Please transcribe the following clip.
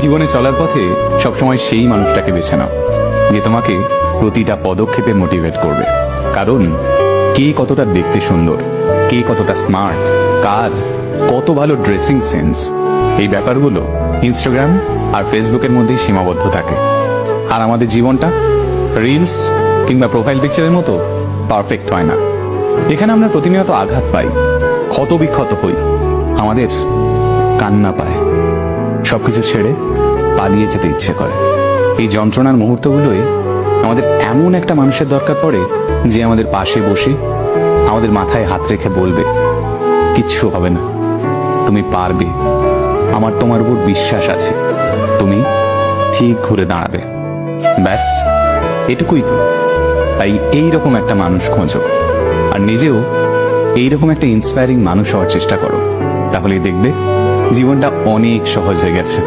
জীবনে চলার পথে সবসময় সেই মানুষটাকে বেছে নাও যে তোমাকে প্রতিটা পদক্ষেপে মোটিভেট করবে। কারণ কে কতটা দেখতে সুন্দর, কে কতটা স্মার্ট, কার কত ভালো ড্রেসিং সেন্স, এই ব্যাপারগুলো ইনস্টাগ্রাম আর ফেসবুকের মধ্যেই সীমাবদ্ধ থাকে। আর আমাদের জীবনটা রিলস কিংবা প্রোফাইল পিকচারের মতো পারফেক্ট হয় না। এখানে আমরা প্রতিনিয়ত আঘাত পাই, ক্ষত বিক্ষত হই, আমাদের কান্না পায়, সবকিছু ছেড়ে পালিয়ে যেতে ইচ্ছে করে। এই যন্ত্রণার মুহূর্তগুলোই আমাদের এমন একটা মানুষের দরকার পড়ে যে আমাদের পাশে বসে আমাদের মাথায় হাত রেখে বলবে, কিচ্ছু হবে না, তুমি পারবে, আমার তোমার উপর বিশ্বাস আছে, তুমি ঠিক ঘুরে দাঁড়াবে। ব্যাস এটুকুই তো। তাই এইরকম একটা মানুষ খোঁজো, আর নিজেও এইরকম একটা ইন্সপায়ারিং মানুষ হওয়ার চেষ্টা করো। তাহলেই দেখবে জীবনটা অনেক সহজ হয়ে গেছে।